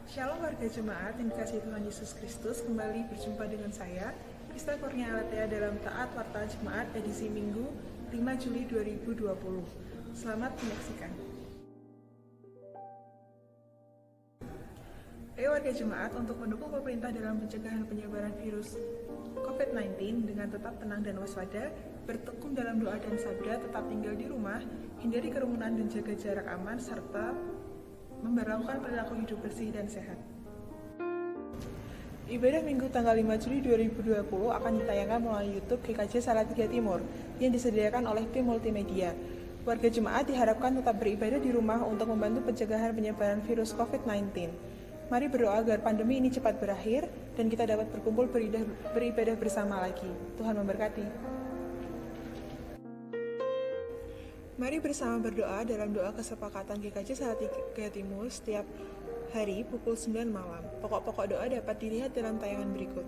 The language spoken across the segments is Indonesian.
Shalom warga jemaat yang dikasihi Tuhan Yesus Kristus, kembali berjumpa dengan saya, Krista Kurnia Alatea dalam Taat Warta Jemaat edisi Minggu 5 Juli 2020. Selamat menyaksikan. Ayo warga jemaat, untuk mendukung pemerintah dalam pencegahan penyebaran virus COVID-19 dengan tetap tenang dan waspada, bertekun dalam doa dan sabda, tetap tinggal di rumah, hindari kerumunan dan jaga jarak aman, serta memberlakukan perilaku hidup bersih dan sehat. Ibadah Minggu tanggal 5 Juli 2020 akan ditayangkan melalui YouTube GKJ Salatiga Timur yang disediakan oleh tim multimedia. Warga jemaat diharapkan tetap beribadah di rumah untuk membantu pencegahan penyebaran virus COVID-19. Mari berdoa agar pandemi ini cepat berakhir dan kita dapat berkumpul beribadah bersama lagi. Tuhan memberkati. Mari bersama berdoa dalam doa kesepakatan GKJ Salatiga Timur setiap hari pukul 9 malam. Pokok-pokok doa dapat dilihat dalam tayangan berikut.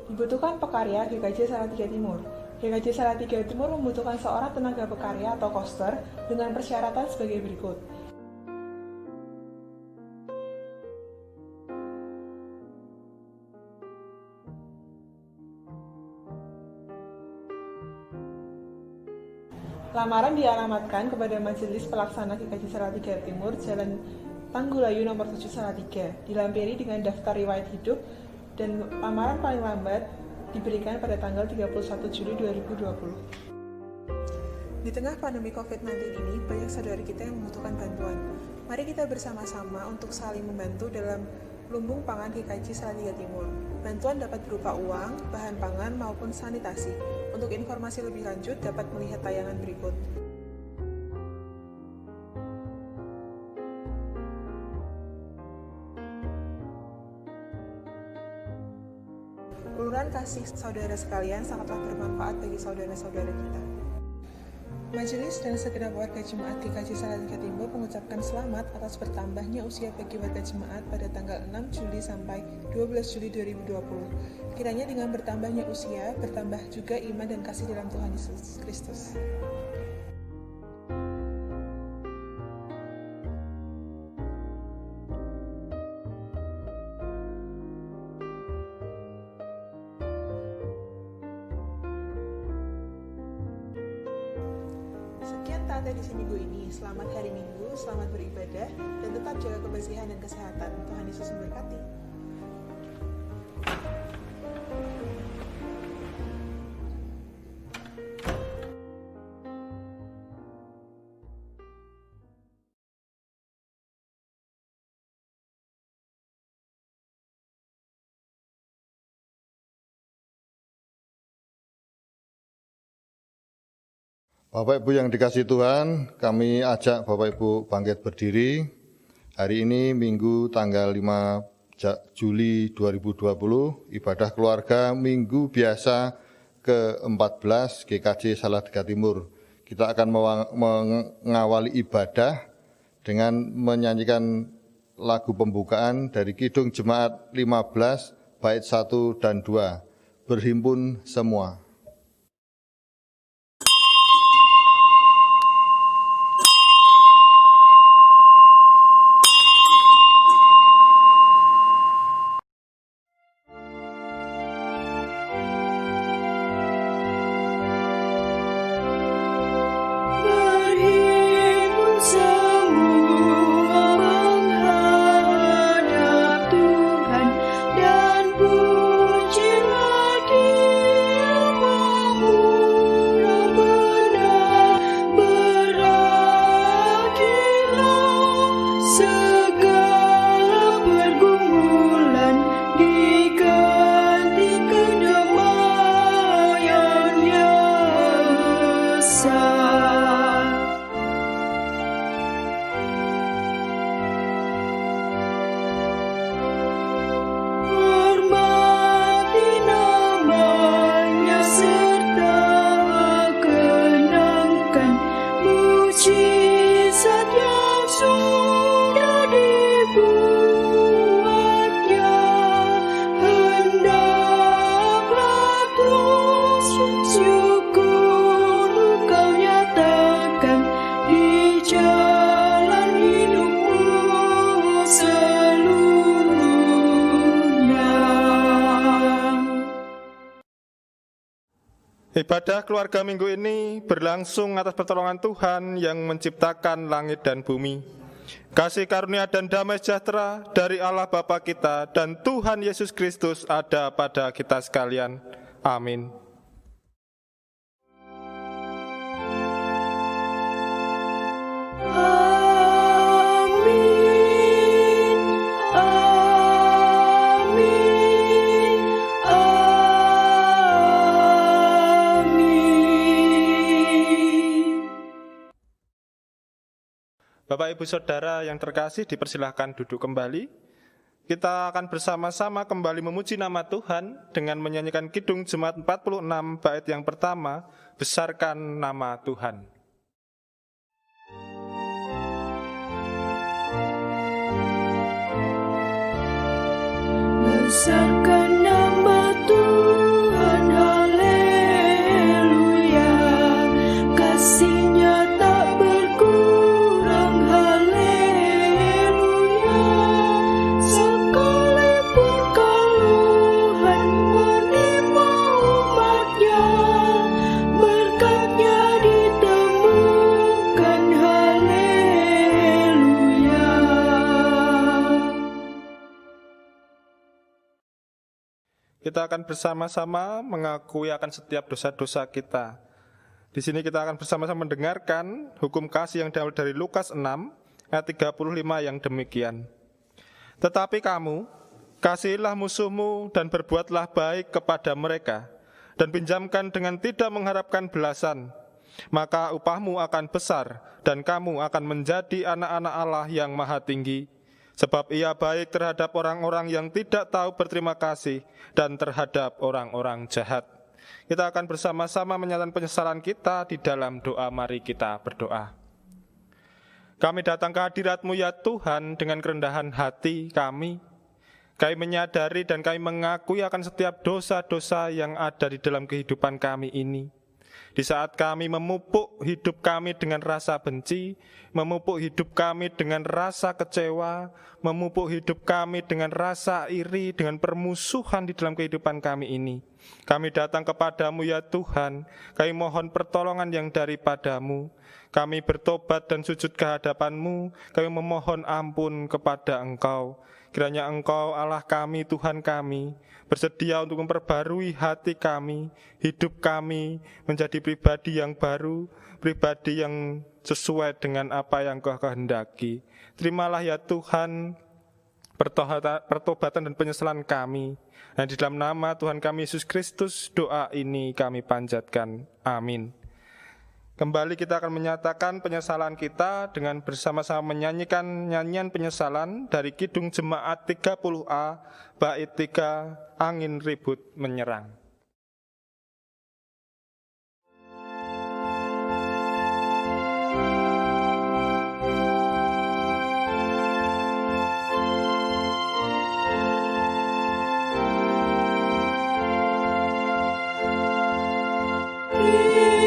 Dibutuhkan pekarya GKJ Salatiga Timur. GKJ Salatiga Timur membutuhkan seorang tenaga pekarya atau koster dengan persyaratan sebagai berikut. Lamaran dialamatkan kepada Majelis Pelaksana GKJ Salatiga Timur, Jalan Tanggulayu nomor 7 Salatiga, dilampiri dengan daftar riwayat hidup, dan lamaran paling lambat diberikan pada tanggal 31 Juli 2020. Di tengah pandemi COVID-19 ini, banyak saudara kita yang membutuhkan bantuan. Mari kita bersama-sama untuk saling membantu dalam lumbung pangan GKJ Salatiga Timur. Bantuan dapat berupa uang, bahan pangan, maupun sanitasi. Untuk informasi lebih lanjut dapat melihat tayangan berikut. Uluran kasih saudara sekalian sangatlah bermanfaat bagi saudara-saudara kita. Majelis dan segenap warga jemaat GKJ Salatiga Timur mengucapkan selamat atas bertambahnya usia bagi warga jemaat pada tanggal 6 Juli sampai 12 Juli 2020. Kiranya dengan bertambahnya usia, bertambah juga iman dan kasih dalam Tuhan Yesus Kristus. Sekian Taat edisi Minggu ini. Selamat hari Minggu, selamat beribadah, dan tetap jaga kebersihan dan kesehatan. Tuhan Yesus memberkati. Bapak Ibu yang dikasihi Tuhan, kami ajak Bapak Ibu bangkit berdiri. Hari ini Minggu tanggal 5 Juli 2020, ibadah keluarga Minggu biasa ke-14 GKJ Salatiga Timur. Kita akan mengawali ibadah dengan menyanyikan lagu pembukaan dari Kidung Jemaat 15 bait 1 dan 2, Berhimpun Semua. Hormati namanya serta Ibadah keluarga minggu ini berlangsung atas pertolongan Tuhan yang menciptakan langit dan bumi. Kasih karunia dan damai sejahtera dari Allah Bapa kita dan Tuhan Yesus Kristus ada pada kita sekalian. Amin. Bapak, Ibu, Saudara yang terkasih, dipersilahkan duduk kembali. Kita akan bersama-sama kembali memuji nama Tuhan dengan menyanyikan Kidung Jemaat 46 bait yang pertama, Besarkan Nama Tuhan. Besarkan nama Tuhan, haleluya. Kasih-Nya tak berkurang, haleluya. Sekalipun keluhan menimpa umat-Nya, berkat-Nya ditemukan, haleluya. Kita akan bersama-sama mengakui akan setiap dosa-dosa kita. Di sini kita akan bersama-sama mendengarkan hukum kasih yang diambil dari Lukas 6 ayat 35 yang demikian. Tetapi kamu, kasihilah musuhmu dan berbuatlah baik kepada mereka, dan pinjamkan dengan tidak mengharapkan belasan. Maka upahmu akan besar, dan kamu akan menjadi anak-anak Allah yang maha tinggi. Sebab Ia baik terhadap orang-orang yang tidak tahu berterima kasih dan terhadap orang-orang jahat. Kita akan bersama-sama menyatakan penyesalan kita di dalam doa. Mari kita berdoa. Kami datang ke hadirat-Mu ya Tuhan dengan kerendahan hati kami. Kami menyadari dan kami mengakui akan setiap dosa-dosa yang ada di dalam kehidupan kami ini. Di saat kami memupuk hidup kami dengan rasa benci, memupuk hidup kami dengan rasa kecewa, memupuk hidup kami dengan rasa iri, dengan permusuhan di dalam kehidupan kami ini. Kami datang kepadamu ya Tuhan, kami mohon pertolongan yang daripadamu. Kami bertobat dan sujud ke hadapan-Mu, kami memohon ampun kepada Engkau. Kiranya Engkau Allah kami, Tuhan kami, bersedia untuk memperbarui hati kami, hidup kami menjadi pribadi yang baru, pribadi yang sesuai dengan apa yang Kau kehendaki. Terimalah ya Tuhan pertobatan dan penyesalan kami. Dan di dalam nama Tuhan kami Yesus Kristus, doa ini kami panjatkan. Amin. Kembali kita akan menyatakan penyesalan kita dengan bersama-sama menyanyikan nyanyian penyesalan dari Kidung Jemaat 30A, bait 3, Angin Ribut Menyerang.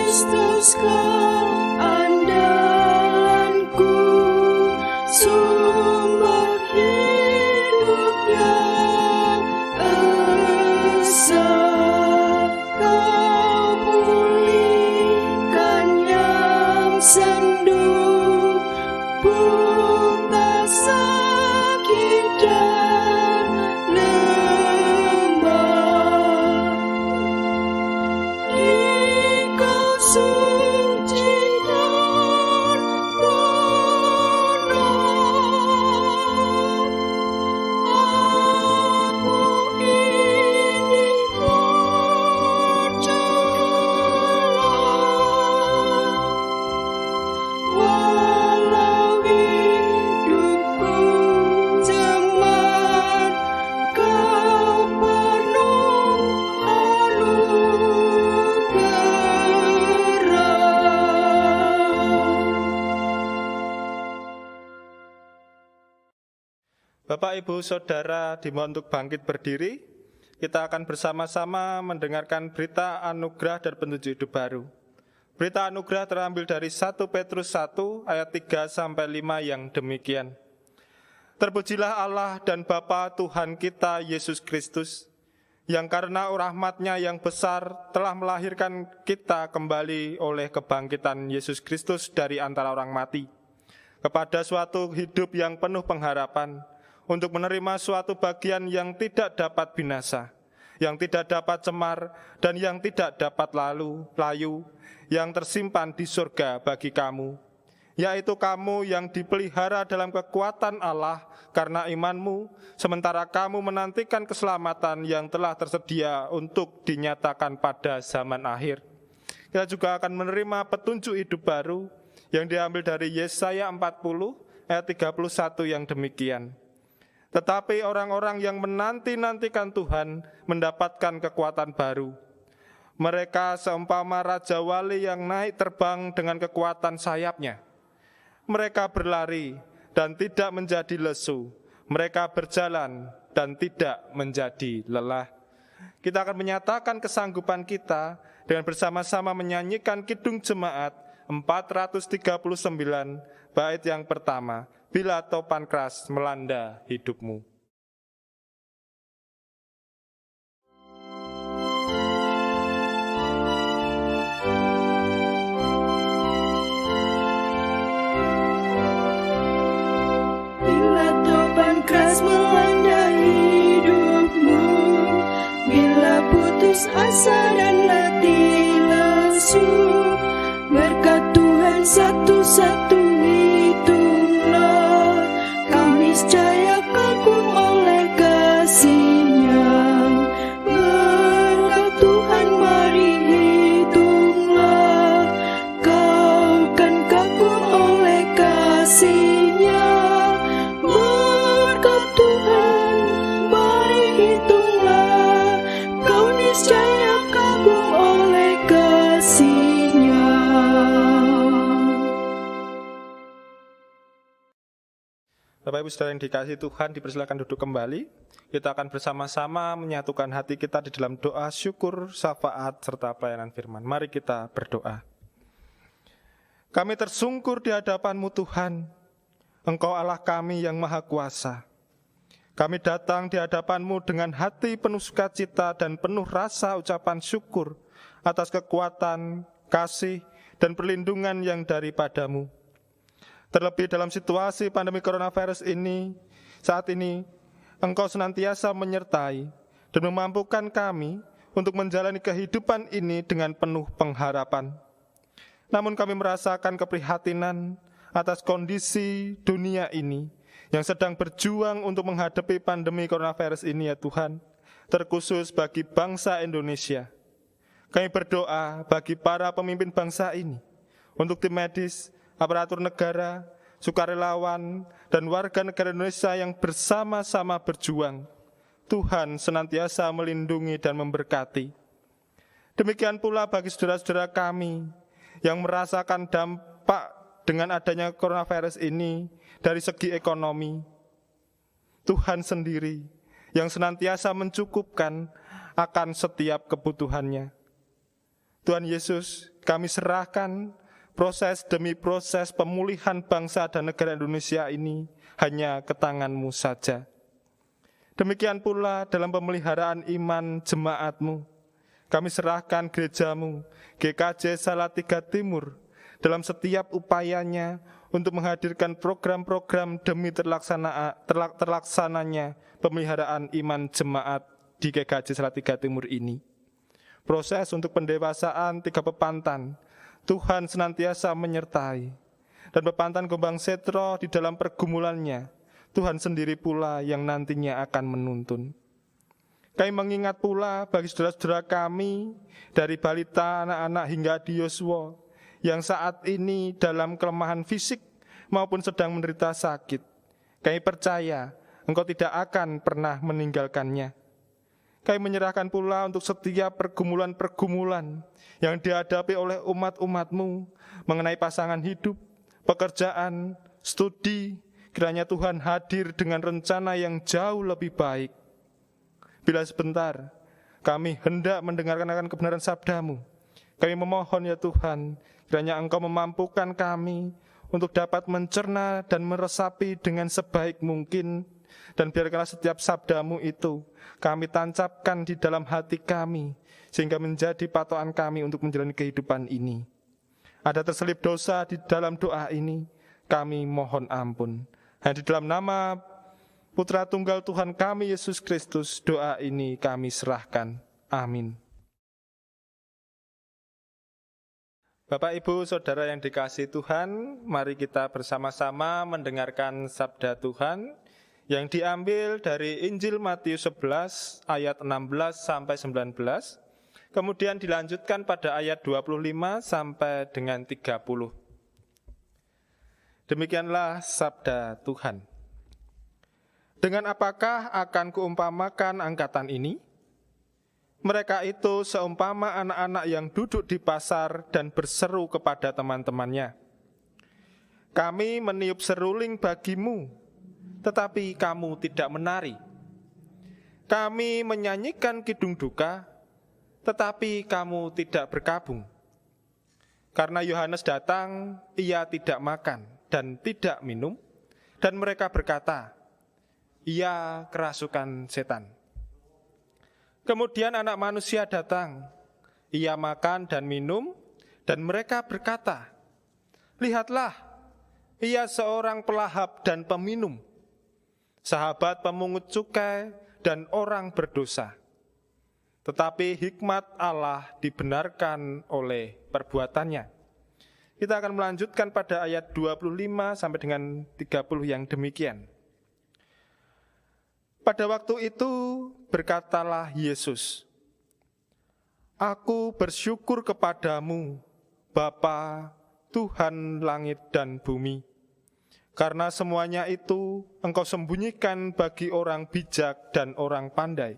Kristus Kau andalanku, sumber hidup yang esa. Kau pulihkan yang sendu, buta, sakit dan lemah. Suci dan benar, aku ini berjalan, walau hidupku cemar, Kau penuh Bapak, Ibu, Saudara dimohon untuk bangkit berdiri. Kita akan bersama-sama mendengarkan berita anugerah dan petunjuk hidup baru. Berita anugerah terambil dari 1 Petrus 1 ayat 3-5 yang demikian. Terpujilah Allah dan Bapa Tuhan kita Yesus Kristus. yang karena rahmat-Nya yang besar telah melahirkan kita kembali oleh kebangkitan Yesus Kristus dari antara orang mati, kepada suatu hidup yang penuh pengharapan, untuk menerima suatu bagian yang tidak dapat binasa, yang tidak dapat cemar, dan yang tidak dapat layu, yang tersimpan di surga bagi kamu, yaitu kamu yang dipelihara dalam kekuatan Allah karena imanmu, sementara kamu menantikan keselamatan yang telah tersedia untuk dinyatakan pada zaman akhir. Kita juga akan menerima petunjuk hidup baru yang diambil dari Yesaya 40 ayat 31 yang demikian. Tetapi orang-orang yang menanti-nantikan Tuhan mendapatkan kekuatan baru. Mereka seumpama Raja Wali yang naik terbang dengan kekuatan sayapnya. Mereka berlari dan tidak menjadi lesu. Mereka berjalan dan tidak menjadi lelah. Kita akan menyatakan kesanggupan kita dengan bersama-sama menyanyikan Kidung Jemaat 439, bait yang pertama, Bila Topan Keras Melanda Hidupmu. Bila topan keras melanda hidupmu, bila putus asa dan letih lesu, berkat Tuhan satu-satu hitunglah, kau niscaya kagum oleh kasih-Nya. Berkat Tuhan mari hitunglah, kau kan kagum oleh kasih-Nya. Berkat Tuhan mari hitunglah, kau niscaya kagum oleh kasih-Nya. Bapak Ibu Saudara yang dikasihi Tuhan, dipersilakan duduk kembali. Kita akan bersama-sama menyatukan hati kita di dalam doa syukur, syafaat, serta pelayanan firman. Mari kita berdoa. Kami tersungkur di hadapan-Mu Tuhan, Engkau Allah kami yang maha kuasa. Kami datang di hadapan-Mu dengan hati penuh sukacita dan penuh rasa ucapan syukur atas kekuatan, kasih, dan perlindungan yang daripada-Mu. Terlebih dalam situasi pandemi coronavirus ini, saat ini, Engkau senantiasa menyertai dan memampukan kami untuk menjalani kehidupan ini dengan penuh pengharapan. Namun kami merasakan keprihatinan atas kondisi dunia ini yang sedang berjuang untuk menghadapi pandemi coronavirus ini ya Tuhan, terkhusus bagi bangsa Indonesia. Kami berdoa bagi para pemimpin bangsa ini, untuk tim medis, aparatur negara, sukarelawan, dan warga negara Indonesia yang bersama-sama berjuang. Tuhan senantiasa melindungi dan memberkati. Demikian pula bagi saudara-saudara kami yang merasakan dampak dengan adanya coronavirus ini dari segi ekonomi. Tuhan sendiri yang senantiasa mencukupkan akan setiap kebutuhannya. Tuhan Yesus, kami serahkan proses demi proses pemulihan bangsa dan negara Indonesia ini hanya ke tangan-Mu saja. Demikian pula dalam pemeliharaan iman jemaat-Mu. Kami serahkan gereja-Mu, GKJ Salatiga Timur, dalam setiap upayanya untuk menghadirkan program-program demi terlaksananya pemeliharaan iman jemaat di GKJ Salatiga Timur ini. Proses untuk pendewasaan 3 pepantan, Tuhan senantiasa menyertai. Dan pepantan Gombang Setro di dalam pergumulannya, Tuhan sendiri pula yang nantinya akan menuntun. Kami mengingat pula bagi saudara-saudara kami dari balita, anak-anak hingga di Yosua yang saat ini dalam kelemahan fisik maupun sedang menderita sakit. Kami percaya Engkau tidak akan pernah meninggalkannya. Kami menyerahkan pula untuk setiap pergumulan-pergumulan yang dihadapi oleh umat-umat-Mu mengenai pasangan hidup, pekerjaan, studi. Kiranya Tuhan hadir dengan rencana yang jauh lebih baik. Bila sebentar kami hendak mendengarkan akan kebenaran sabda-Mu, kami memohon ya Tuhan, kiranya Engkau memampukan kami untuk dapat mencerna dan meresapi dengan sebaik mungkin Dan biarkanlah setiap sabdamu itu kami tancapkan di dalam hati kami, sehingga menjadi patokan kami untuk menjalani kehidupan ini. Ada terselip dosa di dalam doa ini, kami mohon ampun. Dan di dalam nama Putra Tunggal Tuhan kami, Yesus Kristus, doa ini kami serahkan. Amin. Bapak, Ibu, Saudara yang dikasihi Tuhan, mari kita bersama-sama mendengarkan sabda Tuhan yang diambil dari Injil Matius 11 ayat 16 sampai 19, kemudian dilanjutkan pada ayat 25 sampai dengan 30. Demikianlah sabda Tuhan. Dengan apakah akan kuumpamakan angkatan ini? Mereka itu seumpama anak-anak yang duduk di pasar dan berseru kepada teman-temannya, "Kami meniup seruling bagimu, tetapi kamu tidak menari. Kami menyanyikan kidung duka, tetapi kamu tidak berkabung." Karena Yohanes datang, ia tidak makan dan tidak minum, dan mereka berkata, "Ia kerasukan setan." Kemudian Anak Manusia datang, ia makan dan minum, dan mereka berkata, "Lihatlah, ia seorang pelahap dan peminum, sahabat pemungut cukai dan orang berdosa." Tetapi hikmat Allah dibenarkan oleh perbuatannya. Kita akan melanjutkan pada ayat 25 sampai dengan 30 yang demikian. Pada waktu itu berkatalah Yesus, "Aku bersyukur kepadamu, Bapa, Tuhan langit dan bumi, karena semuanya itu Engkau sembunyikan bagi orang bijak dan orang pandai,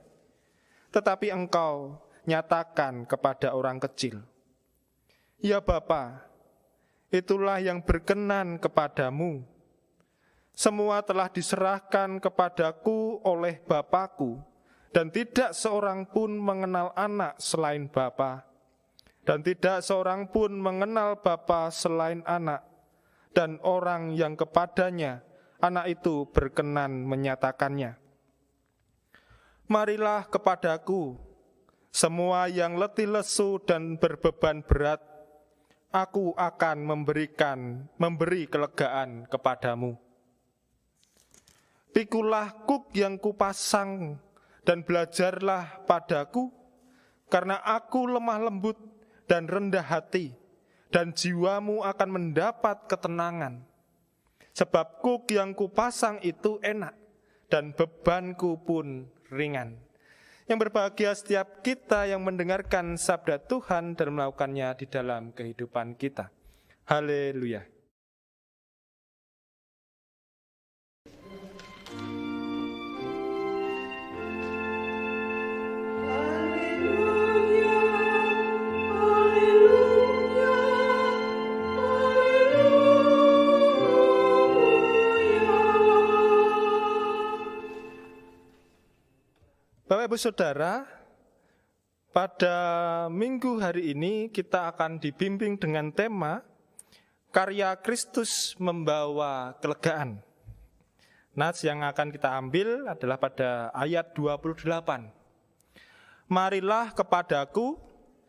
tetapi Engkau nyatakan kepada orang kecil. Ya Bapa, itulah yang berkenan kepadamu. Semua telah diserahkan kepadaku oleh Bapa-Ku, dan tidak seorang pun mengenal anak selain Bapa, dan tidak seorang pun mengenal Bapa selain anak, dan orang yang kepadanya anak itu berkenan menyatakannya. Marilah kepadaku, semua yang letih lesu dan berbeban berat, aku akan memberi kelegaan kepadamu. Pikulah kuk yang kupasang dan belajarlah padaku, karena aku lemah lembut dan rendah hati, dan jiwamu akan mendapat ketenangan. Sebab kuk yang kupasang itu enak, dan bebanku pun ringan." Yang berbahagia setiap kita yang mendengarkan sabda Tuhan dan melakukannya di dalam kehidupan kita. Haleluya. Bapak Ibu Saudara, pada minggu hari ini kita akan dibimbing dengan tema Karya Kristus Membawa Kelegaan. Nats yang akan kita ambil adalah pada ayat 28. Marilah kepadaku,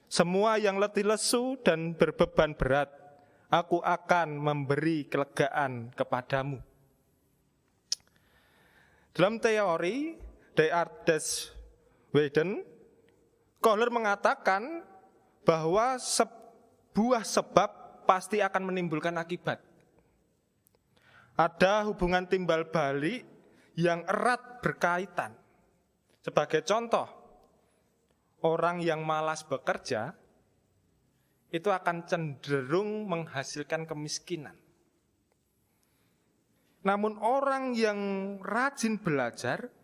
semua yang letih lesu dan berbeban berat, aku akan memberi kelegaan kepadamu. Dalam teori Descartes des Weden, Kohler mengatakan bahwa sebuah sebab pasti akan menimbulkan akibat. Ada hubungan timbal balik yang erat berkaitan. Sebagai contoh, orang yang malas bekerja itu akan cenderung menghasilkan kemiskinan. Namun orang yang rajin belajar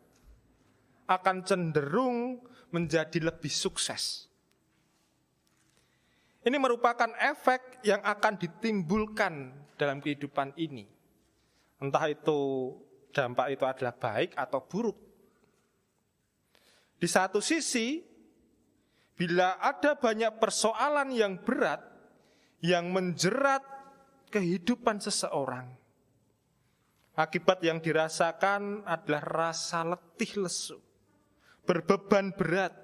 akan cenderung menjadi lebih sukses. Ini merupakan efek yang akan ditimbulkan dalam kehidupan ini. Entah itu dampak itu adalah baik atau buruk. Di satu sisi, bila ada banyak persoalan yang berat yang menjerat kehidupan seseorang, Akibat yang dirasakan adalah rasa letih lesu, berbeban berat.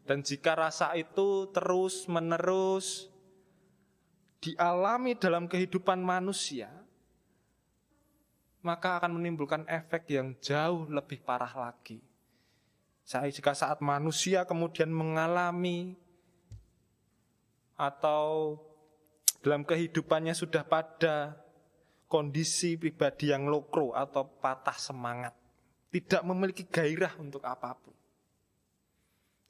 Dan jika rasa itu terus-menerus dialami dalam kehidupan manusia, maka akan menimbulkan efek yang jauh lebih parah lagi. Jika saat manusia kemudian mengalami atau dalam kehidupannya sudah pada kondisi pribadi yang lokro atau patah semangat, tidak memiliki gairah untuk apapun.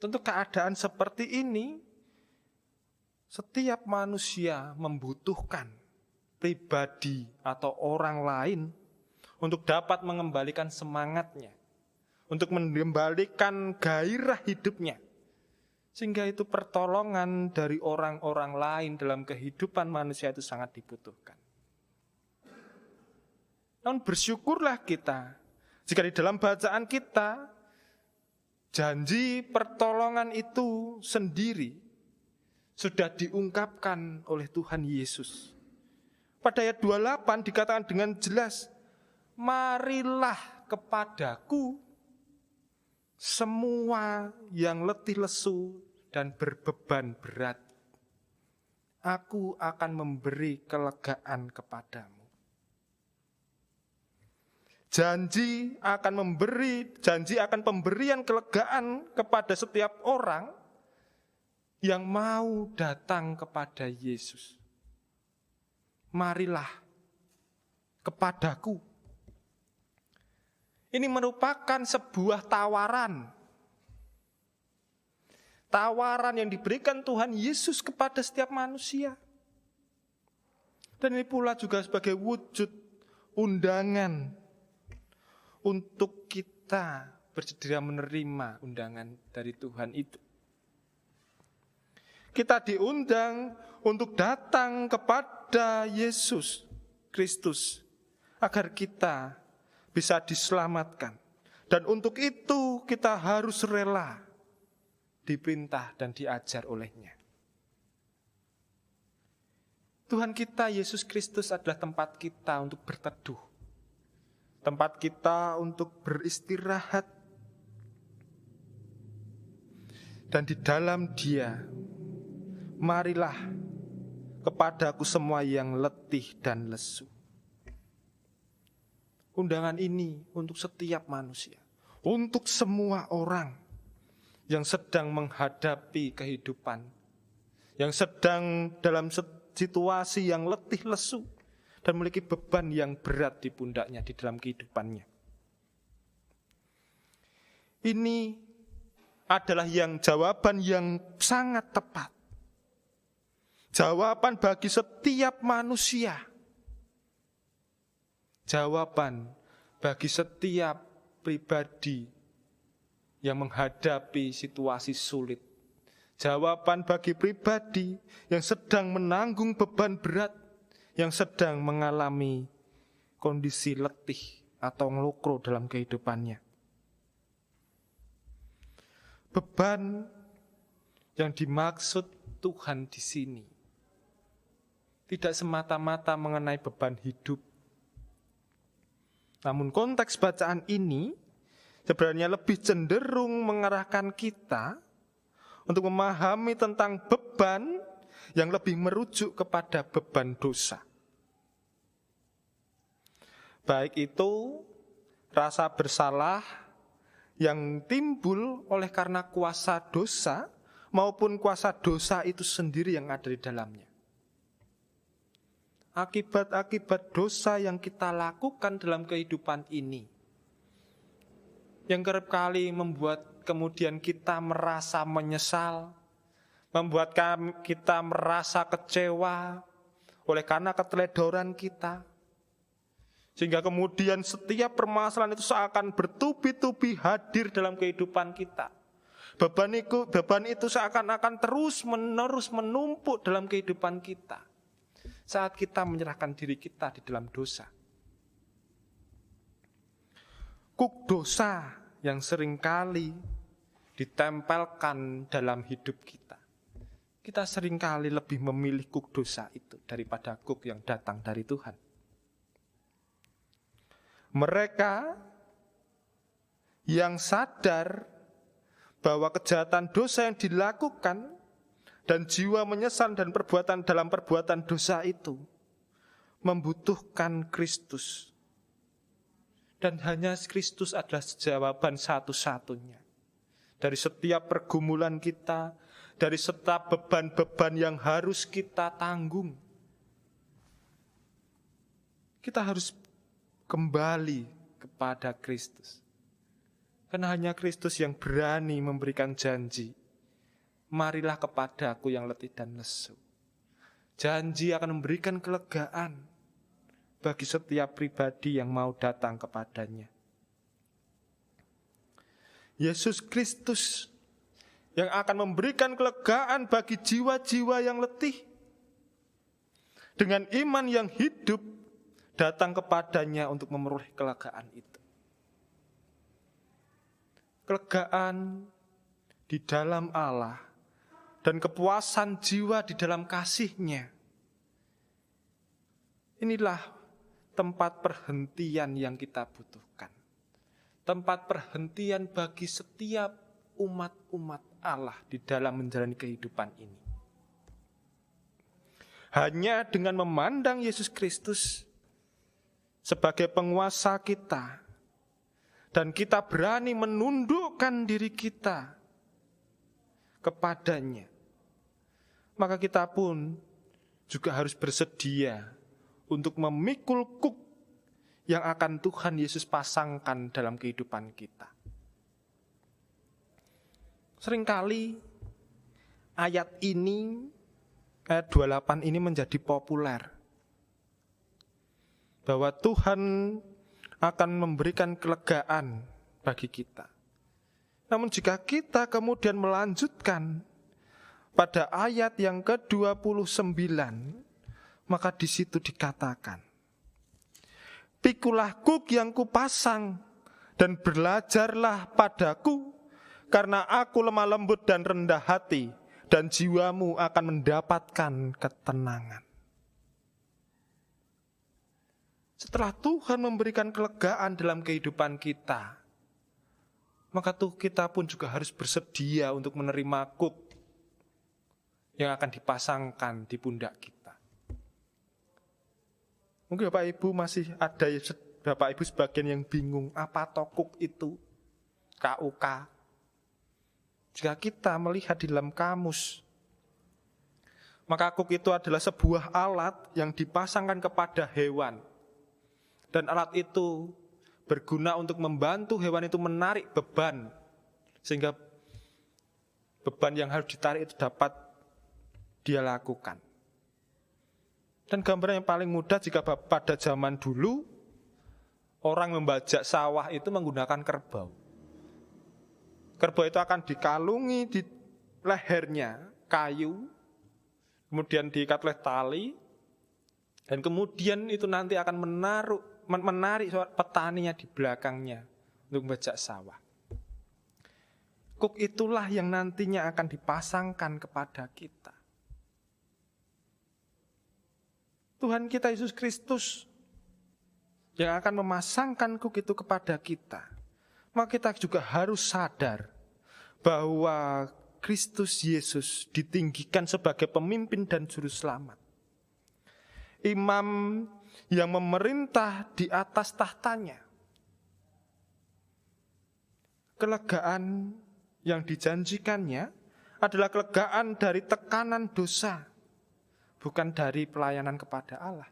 Tentu keadaan seperti ini, setiap manusia membutuhkan pribadi atau orang lain untuk dapat mengembalikan semangatnya, untuk mengembalikan gairah hidupnya. Sehingga itu pertolongan dari orang-orang lain dalam kehidupan manusia itu sangat dibutuhkan. Namun bersyukurlah kita jika di dalam bacaan kita janji pertolongan itu sendiri sudah diungkapkan oleh Tuhan Yesus. Pada ayat 28 dikatakan dengan jelas, marilah kepadaku semua yang letih lesu dan berbeban berat. Aku akan memberi kelegaan kepadamu. Janji akan pemberian kelegaan kepada setiap orang yang mau datang kepada Yesus. Marilah kepadaku. Ini merupakan sebuah tawaran. Tawaran yang diberikan Tuhan Yesus kepada setiap manusia. Dan ini pula juga sebagai wujud undangan untuk kita bersedia menerima undangan dari Tuhan itu. Kita diundang untuk datang kepada Yesus Kristus agar kita bisa diselamatkan. Dan untuk itu kita harus rela diperintah dan diajar olehnya. Tuhan kita Yesus Kristus adalah tempat kita untuk berteduh, tempat kita untuk beristirahat. Dan di dalam Dia, marilah kepadaku semua yang letih dan lesu. Undangan ini untuk setiap manusia, untuk semua orang yang sedang menghadapi kehidupan, yang sedang dalam situasi yang letih lesu dan memiliki beban yang berat di pundaknya di dalam kehidupannya. Ini adalah jawaban yang sangat tepat. Jawaban bagi setiap manusia. Jawaban bagi setiap pribadi yang menghadapi situasi sulit. Jawaban bagi pribadi yang sedang menanggung beban berat, yang sedang mengalami kondisi letih atau ngelukro dalam kehidupannya. Beban yang dimaksud Tuhan di sini tidak semata-mata mengenai beban hidup. Namun konteks bacaan ini sebenarnya lebih cenderung mengarahkan kita untuk memahami tentang beban yang lebih merujuk kepada beban dosa. Baik itu rasa bersalah yang timbul oleh karena kuasa dosa maupun kuasa dosa itu sendiri yang ada di dalamnya. Akibat-akibat dosa yang kita lakukan dalam kehidupan ini, yang kerap kali membuat kemudian kita merasa menyesal, membuat kita merasa kecewa oleh karena keteledoran kita, sehingga kemudian setiap permasalahan itu seakan bertubi-tubi hadir dalam kehidupan kita. Beban itu seakan-akan terus-menerus menumpuk dalam kehidupan kita saat kita menyerahkan diri kita di dalam dosa. Kuk dosa yang seringkali ditempelkan dalam hidup kita. Kita seringkali lebih memilih kuk dosa itu daripada kuk yang datang dari Tuhan. Mereka yang sadar bahwa kejahatan dosa yang dilakukan dan jiwa menyesal dan dalam perbuatan dosa itu membutuhkan Kristus. Dan hanya Kristus adalah jawaban satu-satunya. Dari setiap pergumulan kita, dari setiap beban-beban yang harus kita tanggung. Kita harus kembali kepada Kristus. Karena hanya Kristus yang berani memberikan janji. Marilah kepadaku yang letih dan lesu. Janji akan memberikan kelegaan bagi setiap pribadi yang mau datang kepadanya. Yesus Kristus yang akan memberikan kelegaan bagi jiwa-jiwa yang letih. Dengan iman yang hidup, datang kepadanya untuk memperoleh kelegaan itu. Kelegaan di dalam Allah dan kepuasan jiwa di dalam kasih-Nya. Inilah tempat perhentian yang kita butuhkan. Tempat perhentian bagi setiap umat-umat Allah di dalam menjalani kehidupan ini. Hanya dengan memandang Yesus Kristus sebagai penguasa kita, dan kita berani menundukkan diri kita kepadanya, maka kita pun juga harus bersedia untuk memikul kuk yang akan Tuhan Yesus pasangkan dalam kehidupan kita. Seringkali ayat ini, ayat 28 ini menjadi populer, bahwa Tuhan akan memberikan kelegaan bagi kita. Namun jika kita kemudian melanjutkan pada ayat yang ke-29, maka di situ dikatakan, pikulah kuk yang kupasang dan belajarlah padaku, karena aku lemah lembut dan rendah hati, dan jiwamu akan mendapatkan ketenangan. Setelah Tuhan memberikan kelegaan dalam kehidupan kita, maka kita pun juga harus bersedia untuk menerima kuk yang akan dipasangkan di pundak kita. Mungkin Bapak Ibu masih ada Bapak Ibu sebagian yang bingung, apa toh kuk itu? KUK. Jika kita melihat di dalam kamus, maka kuk itu adalah sebuah alat yang dipasangkan kepada hewan. Dan alat itu berguna untuk membantu hewan itu menarik beban, sehingga beban yang harus ditarik itu dapat dia lakukan. Dan gambaran yang paling mudah jika pada zaman dulu, orang membajak sawah itu menggunakan kerbau. Kerbau itu akan dikalungi di lehernya kayu, kemudian diikat oleh tali, dan kemudian itu nanti akan menarik petaninya di belakangnya untuk membajak sawah. Kuk itulah yang nantinya akan dipasangkan kepada kita. Tuhan kita Yesus Kristus yang akan memasangkan kuk itu kepada kita. Maka kita juga harus sadar bahwa Kristus Yesus ditinggikan sebagai pemimpin dan juru selamat. Imam yang memerintah di atas tahtanya. Kelegaan yang dijanjikannya adalah kelegaan dari tekanan dosa, bukan dari pelayanan kepada Allah.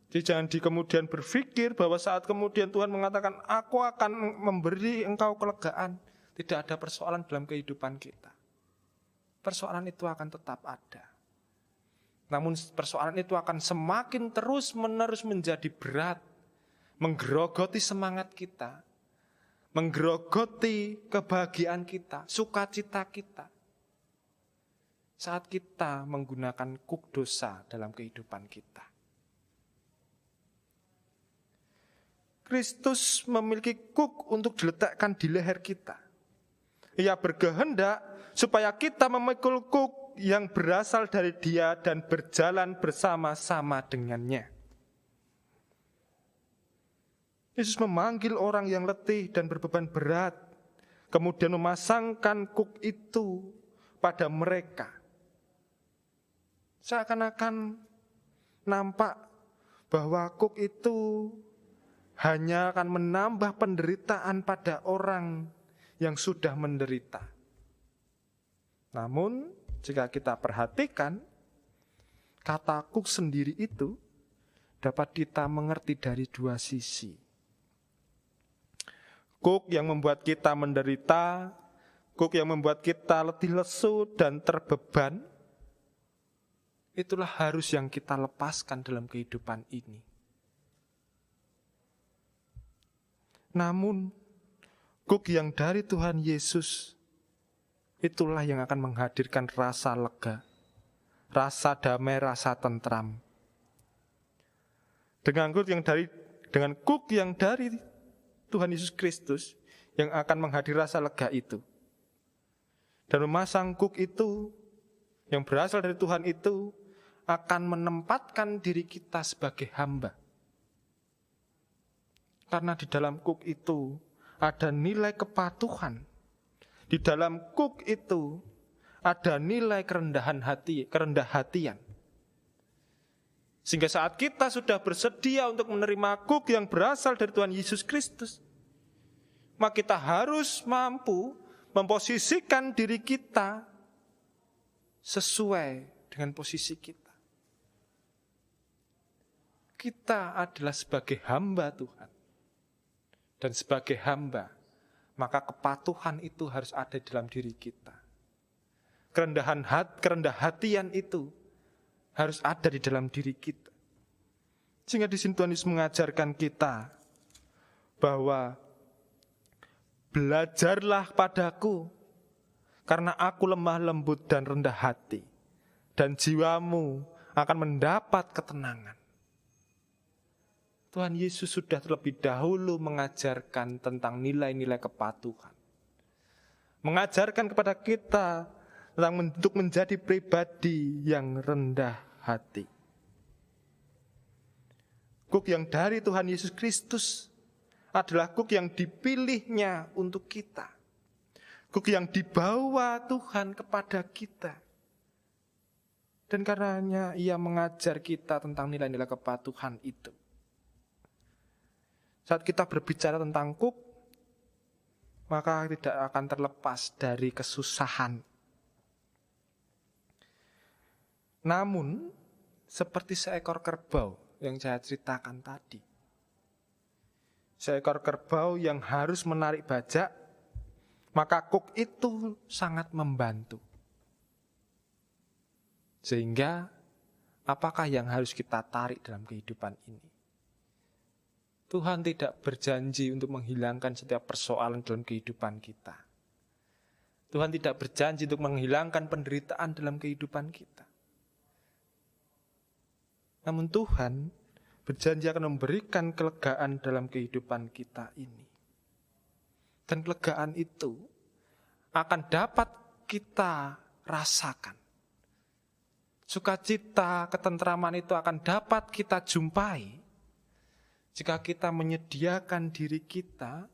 Jadi jangan kemudian berpikir bahwa saat kemudian Tuhan mengatakan, aku akan memberi engkau kelegaan, tidak ada persoalan dalam kehidupan kita. Persoalan itu akan tetap ada. Namun persoalan itu akan semakin terus-menerus menjadi berat, menggerogoti semangat kita, menggerogoti kebahagiaan kita, sukacita kita, saat kita menggunakan kuk dosa dalam kehidupan kita. Kristus memiliki kuk untuk diletakkan di leher kita. Ia berkehendak supaya kita memikul kuk yang berasal dari Dia dan berjalan bersama-sama dengannya. Yesus memanggil orang yang letih dan berbeban berat, kemudian memasangkan kuk itu pada mereka. Seakan-akan nampak bahwa kuk itu hanya akan menambah penderitaan pada orang yang sudah menderita. Namun, jika kita perhatikan, kata kuk sendiri itu dapat kita mengerti dari dua sisi. Kuk yang membuat kita menderita, kuk yang membuat kita letih lesu dan terbeban, itulah harus yang kita lepaskan dalam kehidupan ini. Namun, kuk yang dari Tuhan Yesus, itulah yang akan menghadirkan rasa lega, rasa damai, rasa tentram. Dengan kuk yang dari Tuhan Yesus Kristus, yang akan menghadirkan rasa lega itu. Dan memasang kuk itu, yang berasal dari Tuhan itu, akan menempatkan diri kita sebagai hamba. Karena di dalam kuk itu ada nilai kepatuhan. Di dalam kuk itu ada nilai kerendahan hatian. Sehingga saat kita sudah bersedia untuk menerima kuk yang berasal dari Tuhan Yesus Kristus, maka kita harus mampu memposisikan diri kita sesuai dengan posisi kita. Kita adalah sebagai hamba Tuhan. Dan sebagai hamba, maka kepatuhan itu harus ada di dalam diri kita. Kerendah hatian itu harus ada di dalam diri kita. Sehingga di sini Tuhan Yesus mengajarkan kita bahwa belajarlah padaku, karena aku lemah lembut dan rendah hati, dan jiwamu akan mendapat ketenangan. Tuhan Yesus sudah terlebih dahulu mengajarkan tentang nilai-nilai kepatuhan. Mengajarkan kepada kita tentang untuk menjadi pribadi yang rendah hati. Kuk yang dari Tuhan Yesus Kristus adalah kuk yang dipilihnya untuk kita. Kuk yang dibawa Tuhan kepada kita. Dan karenanya ia mengajar kita tentang nilai-nilai kepatuhan itu. Saat kita berbicara tentang kuk, maka tidak akan terlepas dari kesusahan. Namun, seperti seekor kerbau yang saya ceritakan tadi. Seekor kerbau yang harus menarik bajak, maka kuk itu sangat membantu. Sehingga, apakah yang harus kita tarik dalam kehidupan ini? Tuhan tidak berjanji untuk menghilangkan setiap persoalan dalam kehidupan kita. Tuhan tidak berjanji untuk menghilangkan penderitaan dalam kehidupan kita. Namun Tuhan berjanji akan memberikan kelegaan dalam kehidupan kita ini. Dan kelegaan itu akan dapat kita rasakan. Sukacita, ketentraman itu akan dapat kita jumpai jika kita menyediakan diri kita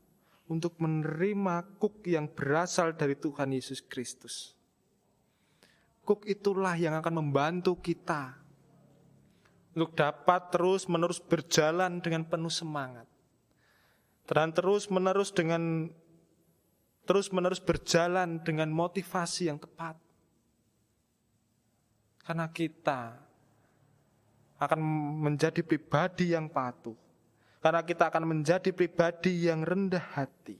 untuk menerima kuk yang berasal dari Tuhan Yesus Kristus. Kuk itulah yang akan membantu kita untuk dapat terus-menerus berjalan dengan penuh semangat. Dan terus-menerus berjalan dengan motivasi yang tepat. Karena kita akan menjadi pribadi yang patuh. Karena kita akan menjadi pribadi yang rendah hati.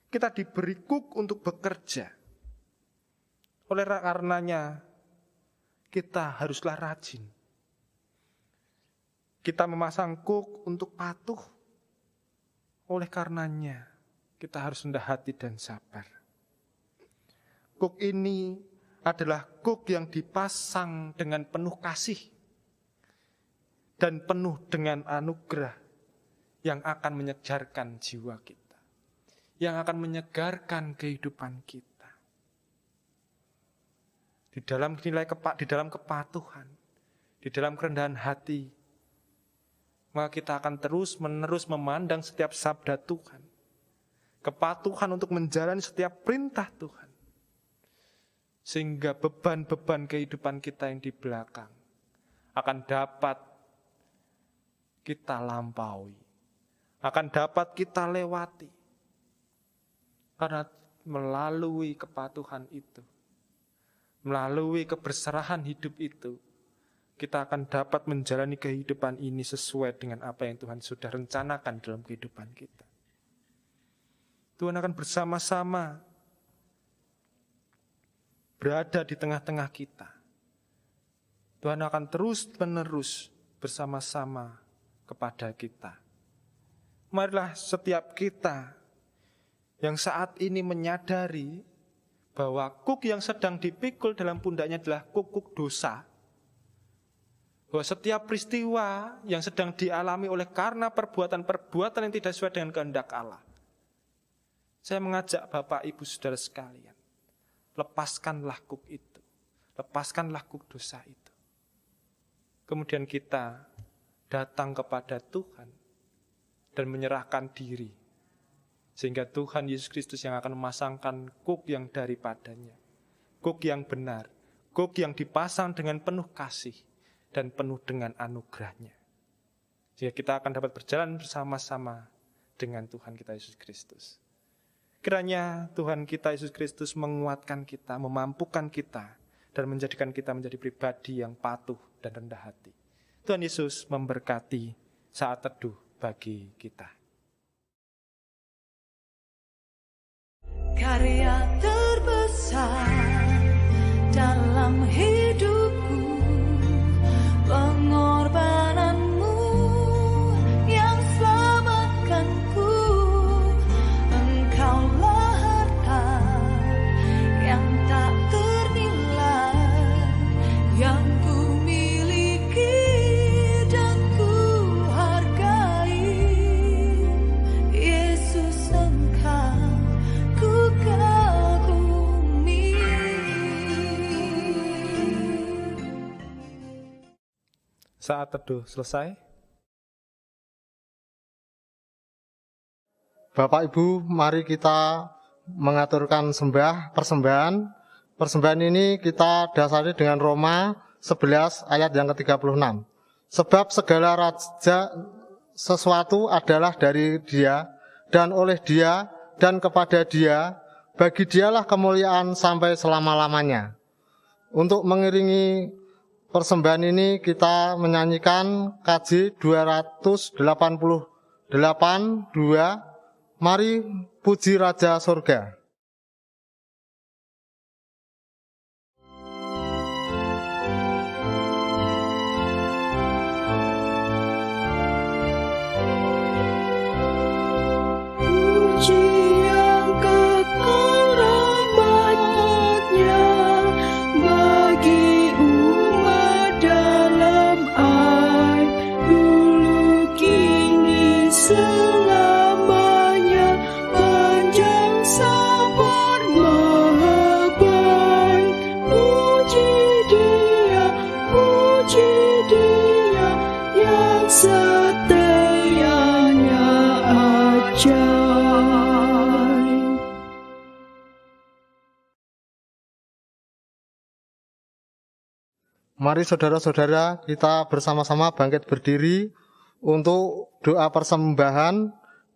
Kita diberi kuk untuk bekerja. Oleh karenanya, kita haruslah rajin. Kita memasang kuk untuk patuh. Oleh karenanya, kita harus rendah hati dan sabar. Kuk ini adalah kuk yang dipasang dengan penuh kasih dan penuh dengan anugerah yang akan menyegarkan jiwa kita, yang akan menyegarkan kehidupan kita. Di dalam nilai di dalam kepatuhan, di dalam kerendahan hati, maka kita akan terus-menerus memandang setiap sabda Tuhan, kepatuhan untuk menjalani setiap perintah Tuhan, sehingga beban-beban kehidupan kita yang di belakang akan dapat kita lampaui, akan dapat kita lewati. Karena melalui kepatuhan itu, melalui keberserahan hidup itu, kita akan dapat menjalani kehidupan ini sesuai dengan apa yang Tuhan sudah rencanakan dalam kehidupan kita. Tuhan akan bersama-sama berada di tengah-tengah kita. Tuhan akan terus-menerus bersama-sama kepada kita. Marilah setiap kita yang saat ini menyadari bahwa kuk yang sedang dipikul dalam pundaknya adalah kuk dosa, bahwa setiap peristiwa yang sedang dialami oleh karena perbuatan-perbuatan yang tidak sesuai dengan kehendak Allah. Saya mengajak Bapak, Ibu, Saudara sekalian, lepaskanlah kuk itu, lepaskanlah kuk dosa itu. Kemudian kita datang kepada Tuhan dan menyerahkan diri, sehingga Tuhan Yesus Kristus yang akan memasangkan kuk yang daripadanya, kuk yang benar, kuk yang dipasang dengan penuh kasih dan penuh dengan anugerahnya. Sehingga kita akan dapat berjalan bersama-sama dengan Tuhan kita Yesus Kristus. Kiranya Tuhan kita Yesus Kristus menguatkan kita, memampukan kita, dan menjadikan kita menjadi pribadi yang patuh dan rendah hati. Tuhan Yesus memberkati saat teduh bagi kita. Karya terbesar dalam hidupku, pengorbananmu yang selamatkanku. Engkaulah harta yang tak ternilai, yang ku miliki dan ku hargai. Yesus, Engkau ku kagumi. Saat teduh selesai. Bapak Ibu, mari kita mengaturkan persembahan. Persembahan ini kita dasari dengan Roma 11 ayat yang ke-36. Sebab segala raja sesuatu adalah dari Dia, dan oleh Dia, dan kepada Dia, bagi Dialah kemuliaan sampai selama-lamanya. Untuk mengiringi persembahan ini kita menyanyikan KJ 288 2, Mari puji Raja Surga. Puji yang kekal rahmat-Nya bagi umat dalam air, dulu kini selamanya, panjang sabar maha baik. Puji Dia yang setianya ajaib. Mari saudara-saudara kita bersama-sama bangkit berdiri untuk doa persembahan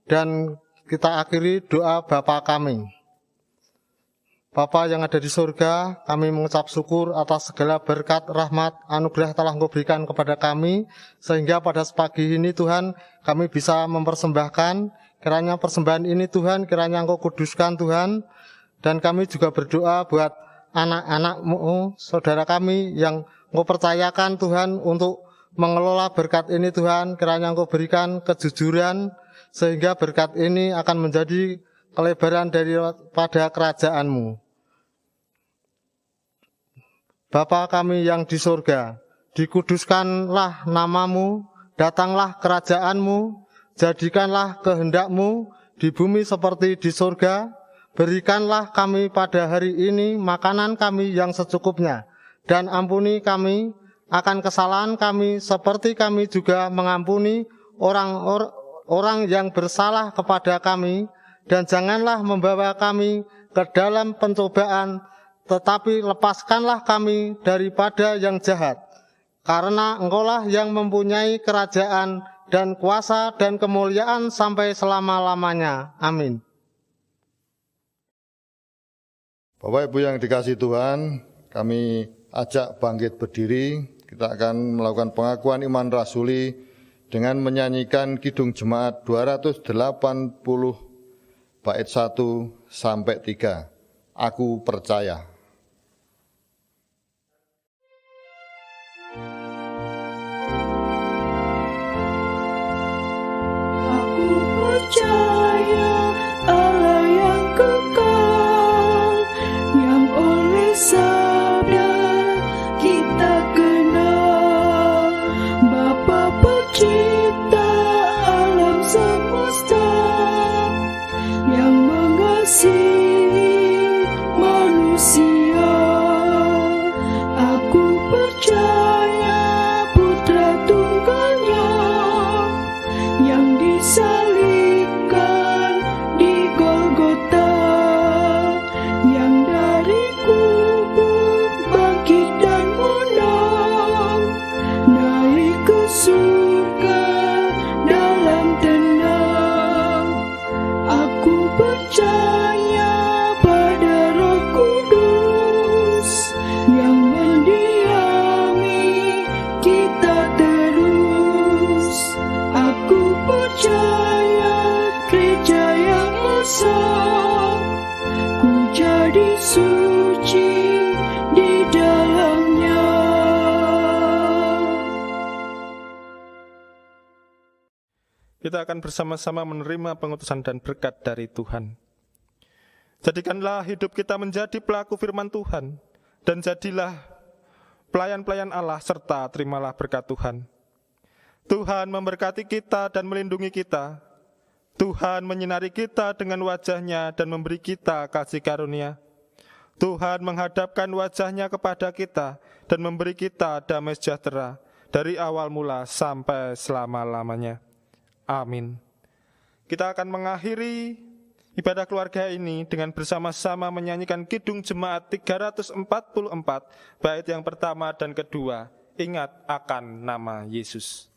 dan kita akhiri doa Bapa kami. Bapa yang ada di surga, kami mengucap syukur atas segala berkat, rahmat, anugerah telah Engkau berikan kepada kami, sehingga pada pagi ini Tuhan kami bisa mempersembahkan. Kiranya persembahan ini Tuhan, kiranya Engkau kuduskan Tuhan, dan kami juga berdoa buat anak-anak-Mu, saudara kami yang Engkau percayakan Tuhan untuk mengelola berkat ini Tuhan, kiranya Engkau berikan kejujuran, sehingga berkat ini akan menjadi kelebaran daripada kerajaan-Mu. Bapa kami yang di surga, dikuduskanlah nama-Mu, datanglah kerajaan-Mu, jadikanlah kehendak-Mu di bumi seperti di surga. Berikanlah kami pada hari ini makanan kami yang secukupnya, dan ampuni kami akan kesalahan kami seperti kami juga mengampuni orang yang bersalah kepada kami, dan janganlah membawa kami ke dalam pencobaan, tetapi lepaskanlah kami daripada yang jahat. Karena Engkaulah yang mempunyai kerajaan dan kuasa dan kemuliaan sampai selama-lamanya. Amin. Bapak Ibu yang dikasihi Tuhan, kami ajak bangkit berdiri. Kita akan melakukan pengakuan iman rasuli dengan menyanyikan Kidung Jemaat 280 bait 1 sampai 3. Aku percaya. Aku percaya Allah yang kekal, yang oleh sabda kita kenal, Bapa pencipta alam semesta, yang mengasihi manusia. Aku percaya Putra Tunggalnya yang disalibkan di Golgota, yang dari kubur bangkit dan menang, naik ke surga dalam tenang. Aku percaya pada Roh Kudus yang mendiami kita terus. Aku percaya gereja yang esa, ku jadi suci di dalamnya. Kita akan bersama-sama menerima pengutusan dan berkat dari Tuhan. Jadikanlah hidup kita menjadi pelaku firman Tuhan, dan jadilah pelayan-pelayan Allah serta terimalah berkat Tuhan. Tuhan memberkati kita dan melindungi kita. Tuhan menyinari kita dengan wajah-Nya dan memberi kita kasih karunia. Tuhan menghadapkan wajah-Nya kepada kita dan memberi kita damai sejahtera dari awal mula sampai selama-lamanya. Amin. Kita akan mengakhiri ibadah keluarga ini dengan bersama-sama menyanyikan Kidung Jemaat 344, bait yang pertama dan kedua. Ingat akan nama Yesus.